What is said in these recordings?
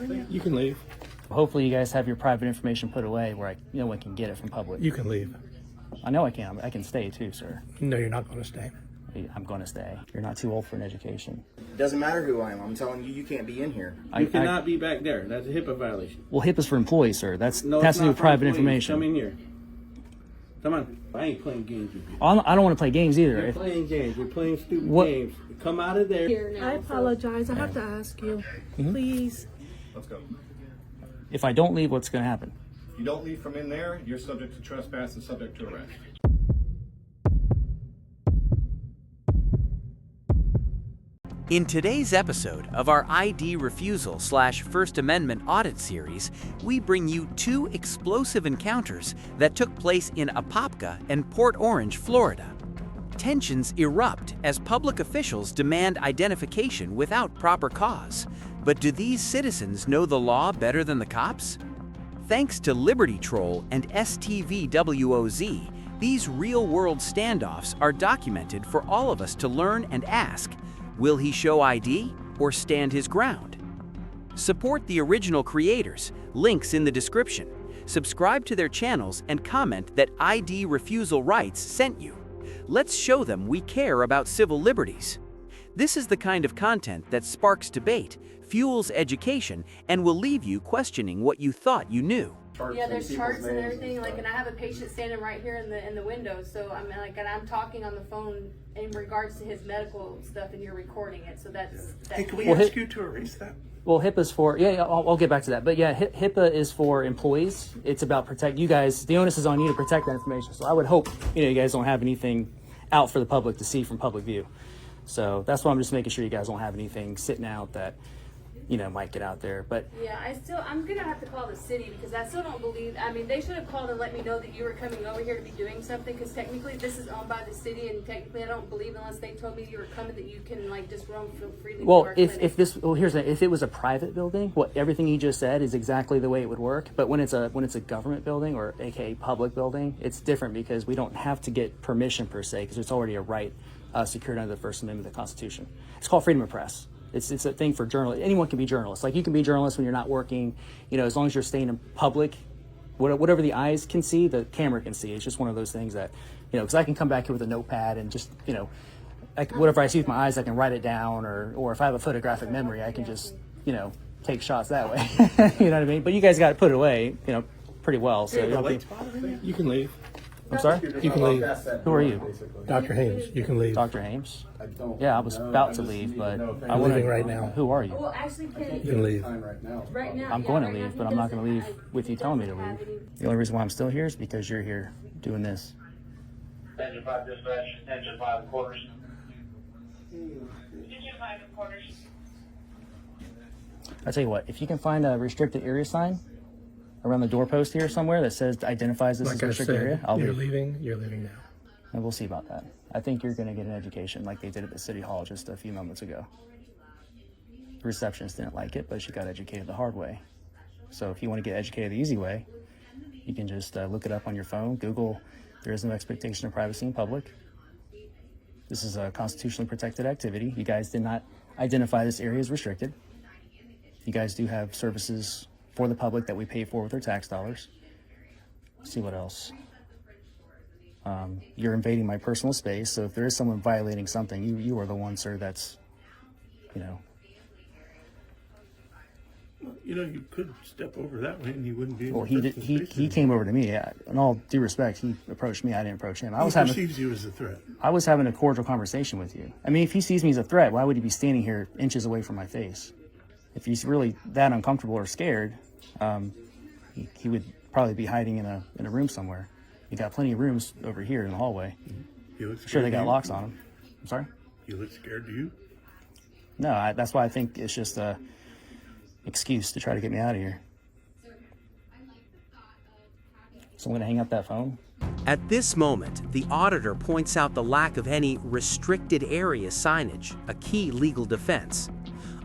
You can leave. Hopefully you guys have your private information put away where no one can get it from public. You can leave. I know I can. I can stay too, sir. No, you're not going to stay. I'm going to stay. You're not too old for an education. Doesn't matter who I am. I'm telling you, you can't be in here. You cannot be back there. That's a HIPAA violation. Well, HIPAA's for employees, sir. That's No, has it's to do not with for private employees. information. Come in here. Come on. I ain't playing games with you. I don't want to play games either. You're playing games. You're playing stupid What- games. Come out of there. I apologize. I have to ask you, please. Let's go. If I don't leave, what's going to happen? You don't leave from in there, you're subject to trespass and subject to arrest. In today's episode of our ID Refusal / First Amendment audit series, we bring you two explosive encounters that took place in Apopka and Port Orange, Florida. Tensions erupt as public officials demand identification without proper cause. But do these citizens know the law better than the cops? Thanks to Liberty Troll and STVWOZ, these real-world standoffs are documented for all of us to learn and ask, will he show ID or stand his ground? Support the original creators, links in the description. Subscribe to their channels and comment that ID Refusal Rights sent you. Let's show them we care about civil liberties. This is the kind of content that sparks debate, fuels education, and will leave you questioning what you thought you knew. Yeah, there's charts and everything. Like, and I have a patient standing right here in the window. So I'm like, and I'm talking on the phone in regards to his medical stuff, and you're recording it. So that's. Hey, can we Well, ask you to erase that? Well, HIPAA's for, I'll get back to that. But yeah, HIPAA is for employees. It's about you guys, the onus is on you to protect that information. So I would hope, you guys don't have anything out for the public to see from public view. So that's why I'm just making sure you guys don't have anything sitting out that, might get out there. But Yeah, I'm gonna have to call the city because I still don't believe. I mean, they should have called and let me know that you were coming over here to be doing something. Because technically, this is owned by the city, and technically, I don't believe unless they told me you were coming that you can just roam freely. well, to our if clinic. here's the if it was a private building, everything you just said is exactly the way it would work. But when it's a government building or aka public building, it's different because we don't have to get permission per se because it's already a right secured under the First Amendment of the Constitution. It's called freedom of press. It's a thing for journalists. Anyone can be journalists. Like you can be journalists when you're not working. As long as you're staying in public, whatever the eyes can see, the camera can see. It's just one of those things that, because I can come back here with a notepad and just, whatever I see with my eyes, I can write it down, or if I have a photographic memory, I can just, take shots that way. You know what I mean? But you guys got to put it away, pretty well. So You can leave. I'm sorry? You can leave. Who are you? Dr. Haynes, you can leave. Dr. Hames? Yeah, I was about to leave, but I'm leaving right now. Who are you? Well, actually, You can leave. right now. I'm going to leave, but I'm not going to leave with you telling me to leave. The only reason why I'm still here is because you're here doing this. Engine 5 dispatch, engine 5 quarters. Engine 5 quarters. I tell you what, if you can find a restricted area sign around the doorpost here somewhere that says identifies this as Like a I restricted area, said, I'll you're leave. leaving. You're leaving now. And we'll see about that. I think you're going to get an education like they did at the City Hall just a few moments ago. The receptionist didn't like it, but she got educated the hard way. So if you want to get educated the easy way, you can just look it up on your phone, Google, there is no expectation of privacy in public. This is a constitutionally protected activity. You guys did not identify this area as restricted. You guys do have services for the public that we pay for with our tax dollars. Let's see what else. You're invading my personal space, so if there is someone violating something, you are the one, sir, that's, You could step over that way and you wouldn't be in Well, the person's he space came over to me. In all due respect, he approached me. I didn't approach him. He perceives you as a threat. I was having a cordial conversation with you. I mean, if he sees me as a threat, why would he be standing here inches away from my face? If he's really that uncomfortable or scared, he would probably be hiding in a room somewhere. You got plenty of rooms over here in the hallway. You look I'm sure they scared got to you? locks on them. I'm sorry? You look scared to you? No, that's why I think it's just a excuse to try to get me out of here. So I'm going to hang up that phone. At this moment, the auditor points out the lack of any restricted area signage, a key legal defense.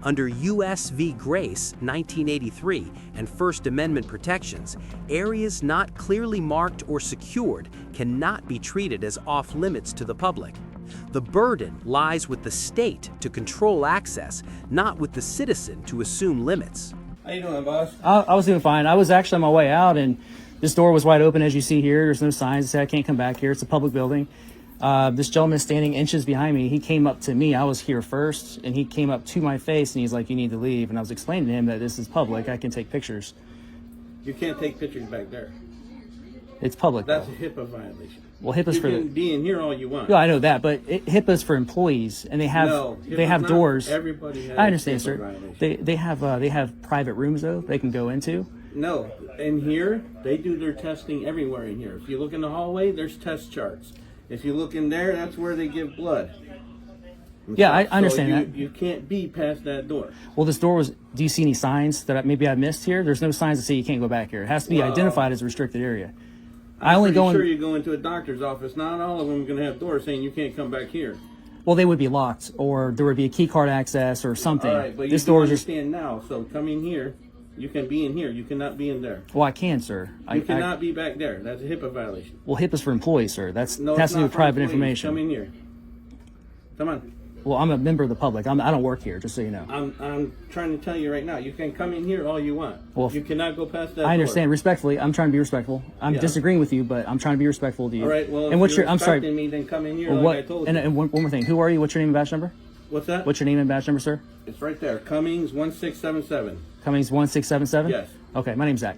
Under U.S. v. Grace, 1983, and First Amendment protections, areas not clearly marked or secured cannot be treated as off-limits to the public. The burden lies with the state to control access, not with the citizen to assume limits. How you doing, boss? I was doing fine. I was actually on my way out, and this door was wide open, as you see here. There's no signs that say I can't come back here. It's a public building. This gentleman standing inches behind me, he came up to me. I was here first, and he came up to my face, and he's like, "You need to leave." And I was explaining to him that this is public. I can take pictures. You can't take pictures back there. It's public. That's though. a HIPAA violation. Well, HIPAA's You for can be in here all you want. No, I know that, but HIPAA's for employees, and they have HIPAA's doors. not. Everybody has I understand, HIPAA sir. violation. They have private rooms though they can go into. No, in here, they do their testing everywhere in here. If you look in the hallway, there's test charts. If you look in there, that's where they give blood. Yeah, I understand so that. You can't be past that door. Well, this door was. Do you see any signs that maybe I missed here? There's no signs that say you can't go back here. It has to be identified as a restricted area. I only go in. Sure, you go into a doctor's office. Not all of them are going to have doors saying you can't come back here. Well, they would be locked, or there would be a key card access or something. All right, but this you door can is just. understand now. So come in here. You can be in here. You cannot be in there. Well, I can, sir. You cannot be back there. That's a HIPAA violation. Well, HIPAA's for employees, sir. That's No, has it's to do not with for private employees. information. Come in here. Come on. Well, I'm a member of the public. I don't work here, just so you know. I'm trying to tell you right now. You can come in here all you want. Well, you cannot go past that. I understand. door. Respectfully, I'm trying to be respectful. I'm Yeah. disagreeing with you, but I'm trying to be respectful to you. All right. Well, and if what's you're your? I'm sorry. expecting me, then come in here Well, like I told you. and one more thing. Who are you? What's your name and badge number? What's that? What's your name and badge number, sir? It's right there. Cummings 1677. Cummings 1677. Yes. Okay, my name's Zach.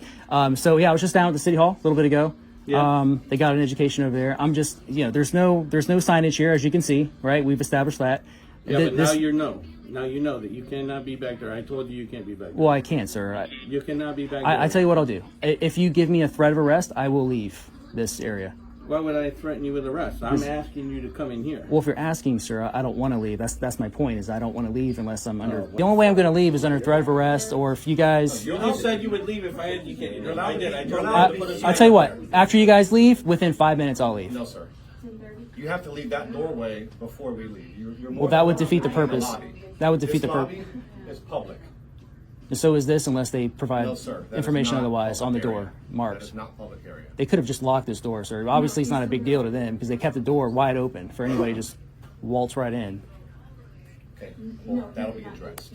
So yeah, I was just down at the city hall a little bit ago. Yeah. They got an education over there. I'm just, there's no signage here, as you can see, right? We've established that. Yeah, but now you know. Now you know that you cannot be back there. I told you can't be back there. Well, I can't, sir. You cannot be back there. I tell you what I'll do. If you give me a threat of arrest, I will leave this area. Why would I threaten you with arrest? I'm asking you to come in here. Well, if you're asking, sir, I don't want to leave. That's my point. Is I don't want to leave unless I'm under. The only way I'm going to leave is under threat of arrest, or if you guys. You said you would leave if I had you. I did. I told you. I'll tell you what. After you guys leave, within 5 minutes, I'll leave. No, sir. You have to leave that doorway before we leave. You're more Well, that would than defeat the welcome in purpose. lobby. That would defeat This the purpose. lobby is public. And so is this, unless they provide No, sir. That is information not otherwise on the public door, area. marked. That is not public area. They could have just locked this door, sir. Obviously, it's not a big deal to them because they kept the door wide open for anybody to just waltz right in. Okay. Well, that'll be addressed.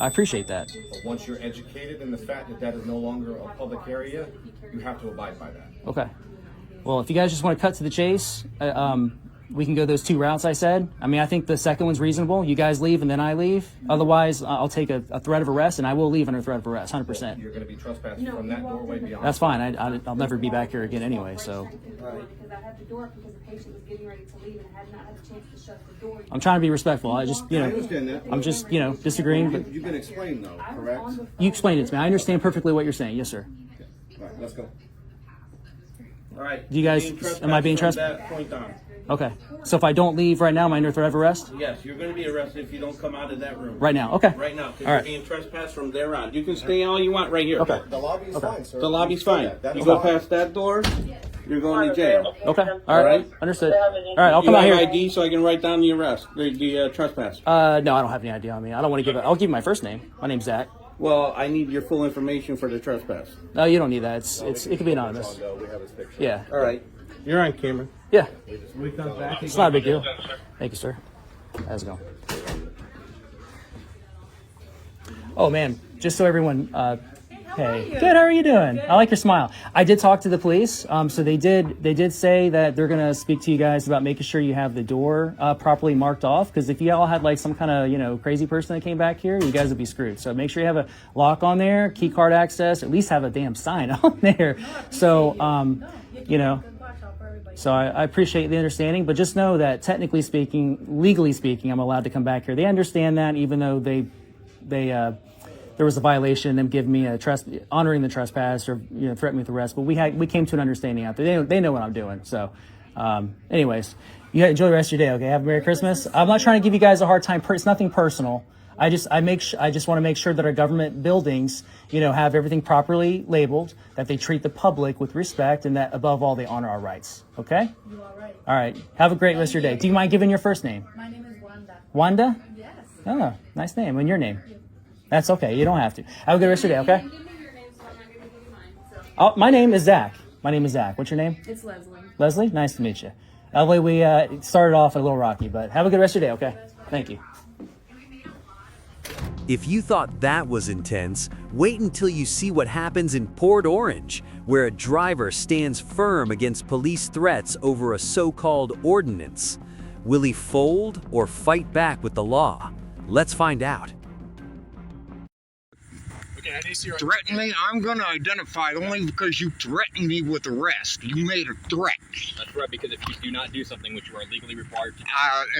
I appreciate that. But once you're educated in the fact that that is no longer a public area, you have to abide by that. Okay. Well, if you guys just want to cut to the chase, we can go those two routes I said. I mean, I think the second one's reasonable. You guys leave and then I leave. Otherwise, I'll take a threat of arrest, and I will leave under threat of arrest, 100%. You're going to be trespassing from that doorway beyond. That's fine. I'll never be back here again anyway, so. Because I had the door because the patient was getting ready to leave and I had not had a chance to shut the door. I'm trying to be respectful. I just, I understand that. I'm just, disagreeing. But You've been explained though, correct? you explained it to me. I understand perfectly what you're saying. Yes, sir. All right, let's go. All right. Do you guys- am I being from trespassed? that point on? Okay. So if I don't leave right now, am I under threat of arrest? Yes, you're going to be arrested if you don't come out of that room. Right now. Okay. Right now, because All you're right. being trespassed from there on. You can stay all you want right here. Okay. The lobby is fine, sir. The lobby's fine. That's You go fine. past that door, you're going to jail. Okay. All right. Understood. All right. I'll You come out have here. ID so I can write down the arrest, the trespass. No, I don't have any idea on me. I don't want to give it. I'll give you my first name. My name's Zach. Well, I need your full information for the trespass. No, you don't need that. It can be anonymous. Yeah. All right. You're on camera. Yeah. We come back. It's not a big deal. Thank you, sir. How's it going? Oh man, just so everyone. Hey, good. How are you doing? I like your smile. I did talk to the police. So they did say that they're gonna speak to you guys about making sure you have the door properly marked off. Because if you all had like some kind of crazy person that came back here, you guys would be screwed. So make sure you have a lock on there, key card access. At least have a damn sign on there. So So I appreciate the understanding, but just know that technically speaking, legally speaking, I'm allowed to come back here. They understand that, even though there was a violation, them giving me honoring the trespass or threatening me with arrest. But we came to an understanding out there. They know what I'm doing. So, anyways, you enjoy the rest of your day. Okay, have a Merry Christmas. I'm not trying to give you guys a hard time. It's nothing personal. I just want to make sure that our government buildings, have everything properly labeled, that they treat the public with respect, and that above all they honor our rights. Okay? You all right? All right. Have a great rest of your day. Do you mind giving your first name? My name is Wanda. Wanda? Yes. Oh, nice name. And your name? That's okay. You don't have to. Have a good rest of your day. Okay? Give me your name so I'm not going to give you mine. So. Oh, my name is Zach. What's your name? It's Leslie. Leslie. Nice to meet you. Lovely. We started off a little rocky, but have a good rest of your day. Okay? Thank you. If you thought that was intense, wait until you see what happens in Port Orange, where a driver stands firm against police threats over a so-called ordinance. Will he fold or fight back with the law? Let's find out. Threaten me? I'm going to identify only because you threatened me with arrest. You made a threat. A threat because if you do not do something which you are legally required to do,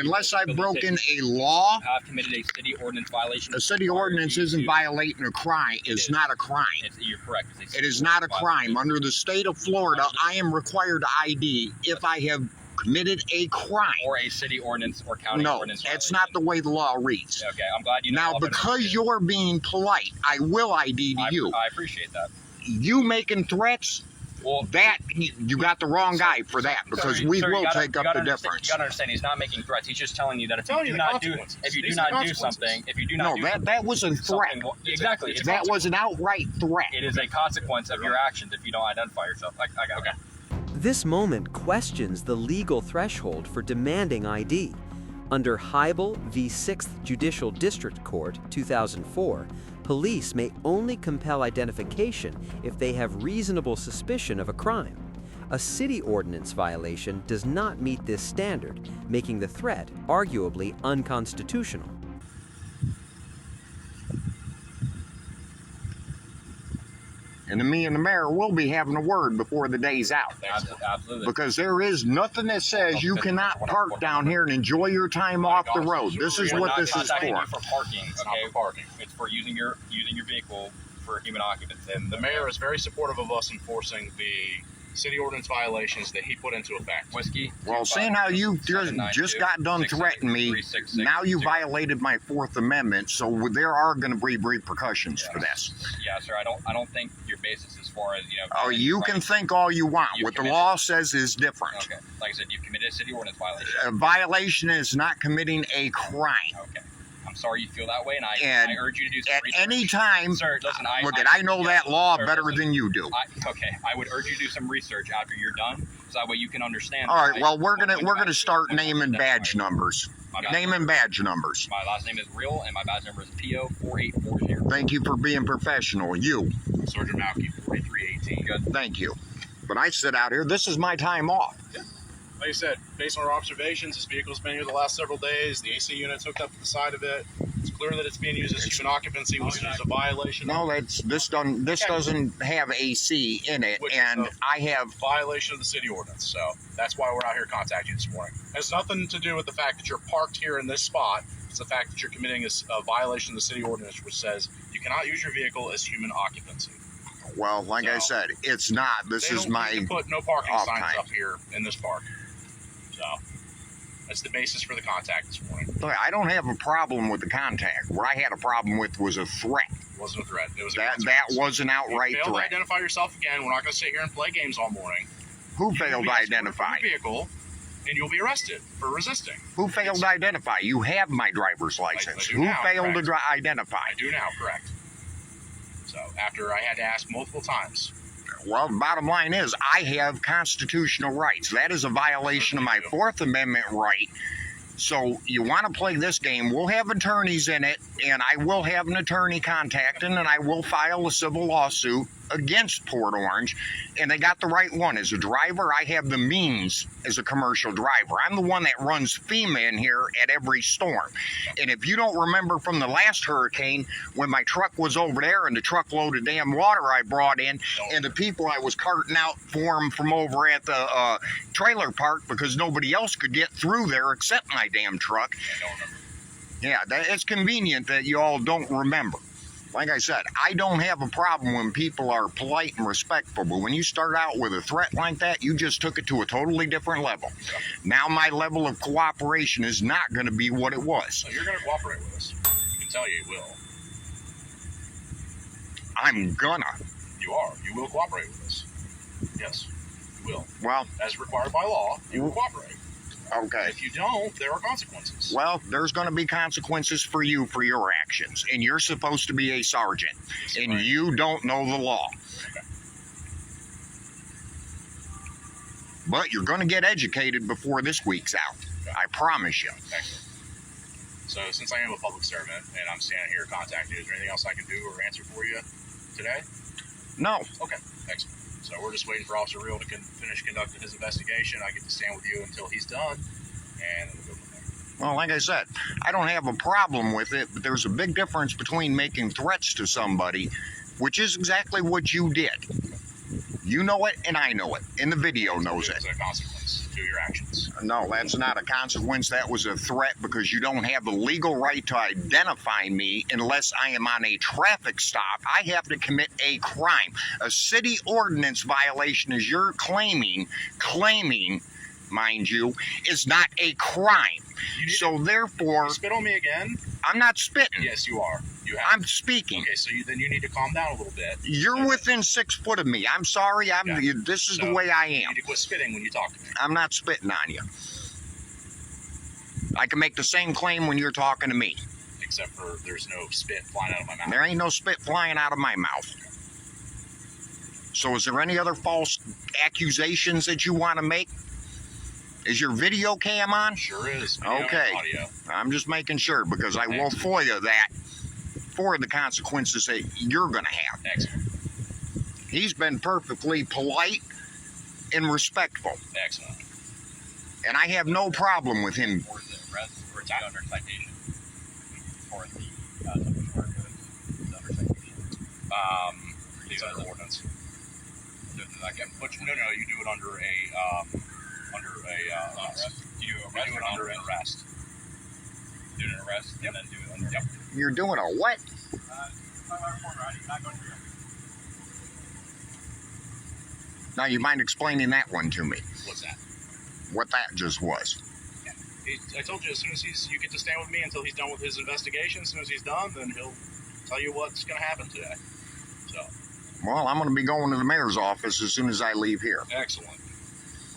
unless I've broken a law, you have committed a city ordinance violation. a city ordinance isn't violating a crime. It's not a crime. You're correct. It is not a crime. Under the state of Florida, I am required to ID if I have committed a crime. Or a city ordinance or county ordinance. No, that's not the way the law reads. Okay, I'm glad you know. Now, because you're being polite, I will ID to you. I appreciate that. You making threats, well, that you got the wrong guy for that, because we will take up the difference. You gotta understand, he's not making threats. He's just telling you that if you do not do something, that was a threat. Exactly. That was an outright threat. It is a consequence of your actions if you don't identify yourself. Okay. This moment questions the legal threshold for demanding ID. Under Hiibel v. 6th Judicial District Court, 2004, police may only compel identification if they have reasonable suspicion of a crime. A city ordinance violation does not meet this standard, making the threat arguably unconstitutional. And me and the mayor will be having a word before the day's out. Absolutely. Because there is nothing that says you cannot park down here and enjoy your time off the road. This is what this is for. You for parking, okay? For parking. It's for using your vehicle for human occupancy. And the mayor is very supportive of us enforcing the city ordinance violations that he put into effect. Whiskey. Well, seeing how you just got done threatening me, now you violated my Fourth Amendment, so there are going to be repercussions for this. Yeah, sir. I don't think your basis as far as Oh, you can think all you want. What the law says is different. Okay. Like I said, you've committed a city ordinance violation. A violation is not committing a crime. Okay. I'm sorry you feel that way, and I urge you to do some research. At any time, sir, listen, I know that law better than you do. I would urge you to do some research after you're done, so that way you can understand. All right. Well, we're gonna start naming badge numbers. Naming badge numbers. My last name is Real, and my badge number is PO 4840. Thank you for being professional. You, Sergeant Malky, 4318. Good. Thank you. But I sit out here. This is my time off. Yeah. Like I said, based on our observations, this vehicle's been here the last several days. The AC unit's hooked up to the side of it. It's clear that it's being used as human occupancy, which is a violation. No, this doesn't have AC in it, and I have violation of the city ordinance. So that's why we're out here contacting you this morning. It has nothing to do with the fact that you're parked here in this spot. It's the fact that you're committing a violation of the city ordinance, which says you cannot use your vehicle as human occupancy. Well, like I said, it's not. This is my. You put no parking signs time up here in this park. So that's the basis for the contact this morning. Look, I don't have a problem with the contact. What I had a problem with was a threat. It wasn't a threat. It was that was an outright you failed threat. To identify yourself again. We're not going to sit here and play games all morning. Who failed to identify? Your vehicle, and you'll be arrested for resisting. Who failed to identify? You have my driver's license. Who failed to identify? I do now, correct. So after I had to ask multiple times. Well, the bottom line is I have constitutional rights. That is a violation of my Fourth Amendment right. So you want to play this game, we'll have attorneys in it, and I will have an attorney contacting, and I will file a civil lawsuit against Port Orange, and they got the right one. As a driver, I have the means as a commercial driver. I'm the one that runs FEMA in here at every storm. And if you don't remember from the last hurricane, when my truck was over there and the truckload of damn water I brought in, and the people I was carting out for them from over at the trailer park because nobody else could get through there except my damn truck. Yeah, it's convenient that you all don't remember. Like I said, I don't have a problem when people are polite and respectful, but when you start out with a threat like that, you just took it to a totally different level. Now my level of cooperation is not going to be what it was. So you're going to cooperate with us. You can tell you will. I'm gonna. You are. You will cooperate with us. Yes, you will. Well, as required by law, you will cooperate. Okay. If you don't, there are consequences. Well, there's going to be consequences for you for your actions, and you're supposed to be a sergeant, and you don't know the law. Okay. But you're going to get educated before this week's out. Okay. I promise you. Excellent. So since I am a public servant and I'm standing here contacting you, is there anything else I can do or answer for you today? No. Okay, excellent. So we're just waiting for Officer Real to finish conducting his investigation. I get to stand with you until he's done, and we'll go from there. Well, like I said, I don't have a problem with it, but there's a big difference between making threats to somebody, which is exactly what you did. You know it, and I know it, and the video knows it. It's a consequence to your actions. No, that's not a consequence. That was a threat because you don't have the legal right to identify me unless I am on a traffic stop. I have to commit a crime. A city ordinance violation, as you're claiming, mind you, is not a crime. So therefore, You spit on me again? I'm not spitting. Yes, you are. You have. I'm speaking. Okay, so then you need to calm down a little bit. You're within 6 foot of me. I'm sorry. This is the way I You am. need to quit spitting when you talk to me. I'm not spitting on you. I can make the same claim when you're talking to me. Except for there's no spit flying out of my mouth. There ain't no spit flying out of my mouth. So is there any other false accusations that you want to make? Is your video cam on? Sure is. Video and Okay. audio. I'm just making sure because I will FOIA that for the consequences that you're going to have. Excellent. He's been perfectly polite and respectful. Excellent. And I have no problem with him. For the arrest, or it's under citation. For the subject order goods, it's under citation. These under ordinance. I can put you, no, you do it under a arrest. You do You arrest do it or under an arrest. do an arrest and then do it under. Yep. You're doing a what? Now, you mind explaining that one to me? What's that? What that just was? I told you, as soon as you get to stand with me until he's done with his investigation. As soon as he's done, then he'll tell you what's going to happen today. So. Well, I'm going to be going to the mayor's office as soon as I leave here. Excellent.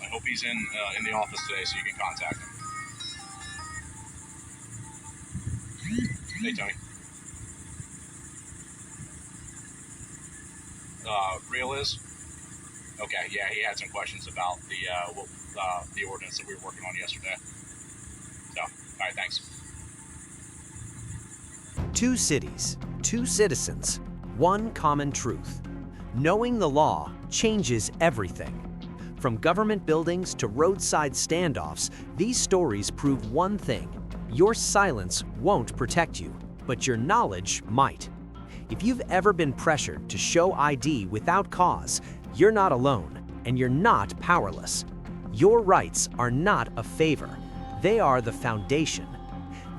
I hope he's in the office today so you can contact him. Hey, Tony. Real is? Okay, yeah, he had some questions about the ordinance that we were working on yesterday. So, all right, thanks. 2 cities, 2 citizens, 1 common truth. Knowing the law changes everything. From government buildings to roadside standoffs, these stories prove one thing. Your silence won't protect you, but your knowledge might. If you've ever been pressured to show ID without cause, you're not alone, and you're not powerless. Your rights are not a favor. They are the foundation.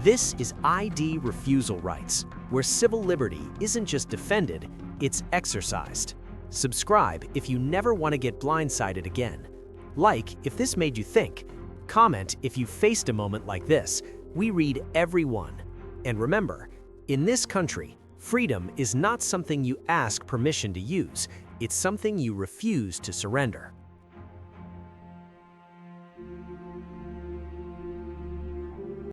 This is ID Refusal Rights, where civil liberty isn't just defended, it's exercised. Subscribe if you never want to get blindsided again. Like if this made you think. Comment if you faced a moment like this. We read every one. And remember, in this country, freedom is not something you ask permission to use. It's something you refuse to surrender.